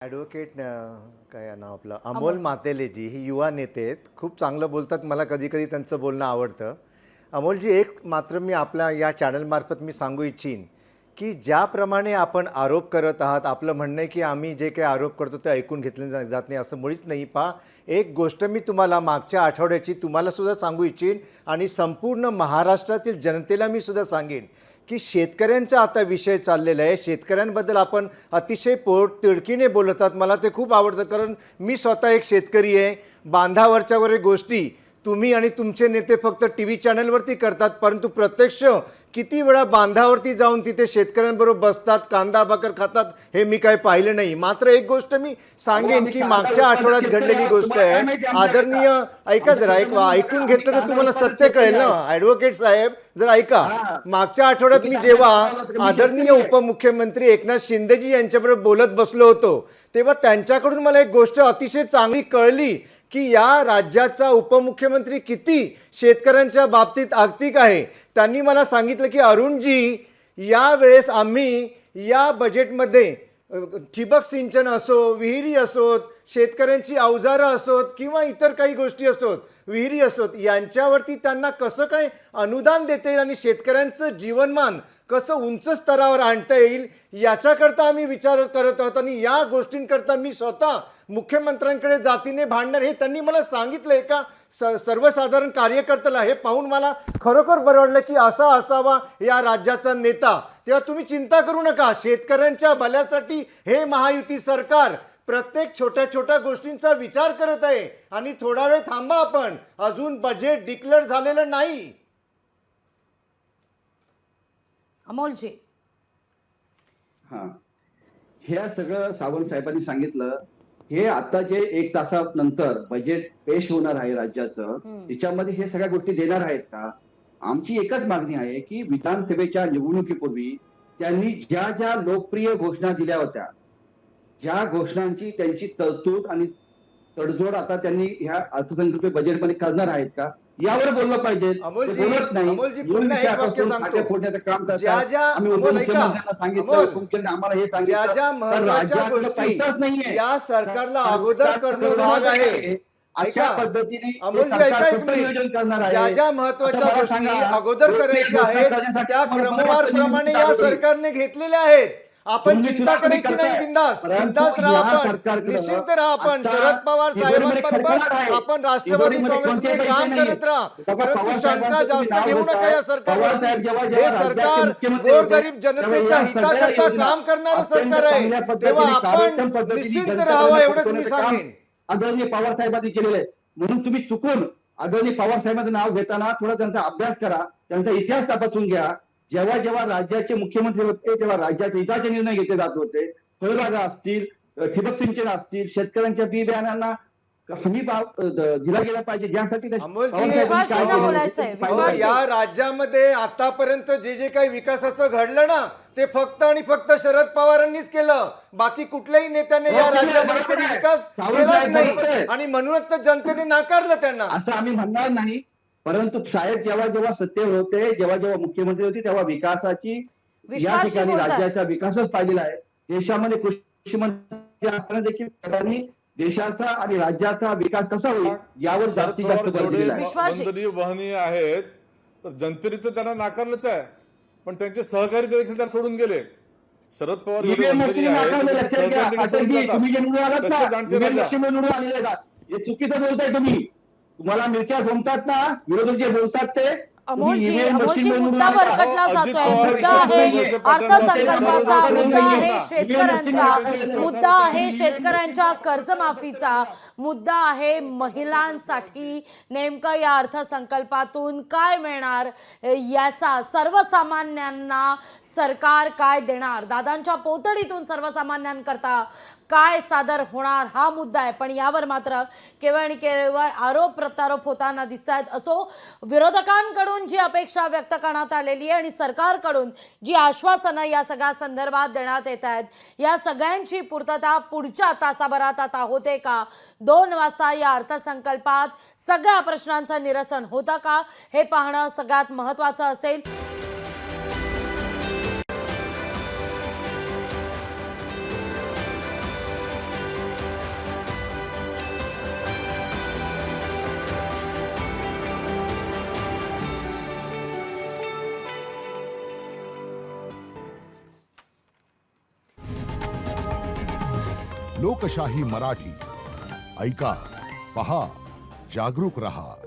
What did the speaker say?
Advocate काय नाव आपलं अमोल मातेलेजी ही युवा नेते आहेत. खूप चांगलं बोलतात. मला कधी कधी त्यांचं बोलणं आवडतं. अमोलजी, एक मात्र मी आपल्या या चॅनलमार्फत मी सांगू इच्छीन की ज्याप्रमाणे आपण आरोप करत आहात, आपलं म्हणणं आहे की आम्ही जे काही आरोप करतो ते ऐकून घेतले जात नाही, असं मुळीच नाही. पहा, एक गोष्ट मी तुम्हाला मागच्या आठवड्याची तुम्हाला सुद्धा सांगू इच्छीन आणि संपूर्ण महाराष्ट्रातील जनतेला मी सुद्धा सांगेन की शेतकऱ्यांचा आता विषय चाललेला आहे. शेतकऱ्यांबद्दल आपण अतिशय तिडकीने बोलतात. मला ते खूप आवडतं, कारण मी स्वतः एक शेतकरी आहे. बांधावरच्या वगैरे गोष्टी तुम्ही आणि तुमचे नेते फक्त टी व्ही चॅनलवरती करतात, परंतु प्रत्यक्ष किती वेळा बांधावरती जाऊन तिथे शेतकऱ्यांबरोबर बसतात, कांदा भाकर खातात, हे मी काही पाहिलं नाही. मात्र एक गोष्ट मी सांगेन की मागच्या आठवड्यात घडलेली गोष्ट आहे. आदरणीय, ऐका जरा, ऐकून घेतलं तर तुम्हाला सत्य कळेल ना ॲडव्होकेट साहेब. जरा ऐका. मागच्या आठवड्यात मी जेव्हा आदरणीय उपमुख्यमंत्री एकनाथ शिंदेजी यांच्याबरोबर बोलत बसलो होतो, तेव्हा त्यांच्याकडून मला एक गोष्ट अतिशय चांगली कळली की या राज्याचा उपमुख्यमंत्री किती शेतकऱ्यांच्या बाबतीत आर्थिक आहे. त्यांनी मला सांगितलं की अरुणजी, यावेळेस आम्ही या बजेटमध्ये ठिबक सिंचन असो, विहिरी असोत, शेतकऱ्यांची अवजारं असोत किंवा इतर काही गोष्टी असोत, विहिरी असोत, यांच्यावरती त्यांना कसं काय अनुदान देता येईल आणि शेतकऱ्यांचं जीवनमान कसं उंच स्तरावर आणता येईल याच्याकरता आम्ही विचार करत आहोत. आणि या गोष्टींकरता मी स्वतः मुख्यमंत्र्यांकडे जातीने भांडणार हे त्यांनी मला सांगितलं. एका सर्वसाधारण कार्यकर्त्याला हे पाहून मला खरोखर बरं वाटलं की असा असावा या राज्याचा नेता. तेव्हा तुम्ही चिंता करू नका, शेतकऱ्यांच्या भल्यासाठी हे महायुती सरकार प्रत्येक छोट्या छोट्या गोष्टींचा विचार करत आहे. आणि थोडा वेळ थांबा, आपण अजून बजेट डिक्लेअर झालेलं नाही. अमोलजी, हा, हे सगळं सावंत साहेबांनी सांगितलं. हे आता जे 1 तासानंतर बजेट पेश होणार आहे राज्याचं, त्याच्यामध्ये हे सगळ्या गोष्टी देणार आहेत का? आमची एकच मागणी आहे की विधानसभेच्या निवडणुकीपूर्वी त्यांनी ज्या ज्या लोकप्रिय घोषणा दिल्या होत्या, ज्या घोषणांची त्यांची तरतूद आणि तडजोड आता त्यांनी ह्या अर्थसंकल्पीय बजेटमध्ये करणार आहेत का, यावर बोललं पाहिजे. अमोलजी, पुन्हा एक वाक्य सांगतो. ज्या ज्या महत्त्वाच्या गोष्टी या सरकारला अगोदर करणं भाग आहे. ऐका अमोलजी, ऐका एक मिनिट. ज्या ज्या महत्त्वाच्या गोष्टी अगोदर करायच्या आहेत त्या क्रमवार प्रमाणे या सरकारने घेतलेल्या आहेत. आपण चिंता करायची नाही. बिंदास्त राहा, आपण निश्चिंत राहा. आपण शरद पवार साहेबांबरोबर आपण राष्ट्रवादी काँग्रेसमध्ये काम करत राहा, परंतु शंका जास्त घेऊ नका या सरकारवरती. हे सरकार गोरगरीब जनतेच्या हिताकरता काम करणारं सरकार आहे. तेव्हा आपण निश्चिंत राहावं, एवढंच मी सांगेन. आदरणीय पवार साहेबांनी केलेलं आहे म्हणून तुम्ही चुकून आदरणीय पवार साहेबांचं नाव घेताना थोडा त्यांचा अभ्यास करा, त्यांचा इतिहास तपासून घ्या. जेव्हा जेव्हा राज्याचे मुख्यमंत्री होते तेव्हा राज्याचे हिताचे निर्णय घेतले जात होते. फळबागा असतील, ठिबक सिंचन असतील, शेतकऱ्यांच्या बी बियाण्यांना हमी भाव दिला गेला पाहिजे, ज्यासाठी या राज्यामध्ये आतापर्यंत जे जे काही विकासाचं घडलं ना, ते फक्त आणि फक्त शरद पवारांनीच केलं. बाकी कुठल्याही नेत्याने या राज्यामध्ये कधी विकास केलाच नाही आणि म्हणूनच तर जनतेने नाकारलं त्यांना. असं आम्ही म्हणणार नाही, परंतु साहेब जेव्हा जेव्हा सत्तेवर होते, जेव्हा जेव्हा मुख्यमंत्री होते, तेव्हा विकासाची या ठिकाणी राज्याचा विकासच पाहिलेला आहे. देशामध्ये कृषी मंत्री असताना देखील सरकारने देशाचा आणि राज्याचा विकास कसा होईल यावर जास्तीत जास्त भर दिलेला आहे. मंत्री वहनीय आहेत तर जनतेने तर त्यांना नाकारलंच आहे, पण त्यांचे सहकारी देखील त्या सोडून गेले. शरद पवार तुम्ही जे निवडून आलात ना, हे चुकीचं बोलताय तुम्ही. तुम्हाला मिरच्या जमतात ना, विरोधक जे बोलतात ते. अमोलजी, मुद्दा भरकटला जातोय. मुद्दा आहे अर्थसंकल्पाचा, मुद्दा आहे शेतकऱ्यांचा, मुद्दा आहे शेतकऱ्यांच्या कर्जमाफीचा, मुद्दा आहे महिलांसाठी नेमकं या अर्थसंकल्पातून काय मिळणार याचा, सर्वसामान्यांना सरकार काय देणार, दादांच्या पोतडीतून सर्वसामान्यांकरता काय सादर होणार, हा मुद्दा आहे. पण यावर मात्र केवळ आणि केवळ आरोप प्रत्यारोप होताना दिसत आहेत. असो, विरोधकांकडून जी अपेक्षा व्यक्त करण्यात आलेली आहे आणि सरकारकडून जी आश्वासनं या सगळ्या संदर्भात देण्यात येत आहेत, या सगळ्यांची पूर्तता पुढच्या तासाभरात आता होते का? 2 वाजता या अर्थसंकल्पात सगळ्या प्रश्नांचं निरसन होतं का, हे पाहणं सगळ्यात महत्त्वाचं असेल. लोकशाही मराठी ऐका, पहा, जागरूक रहा.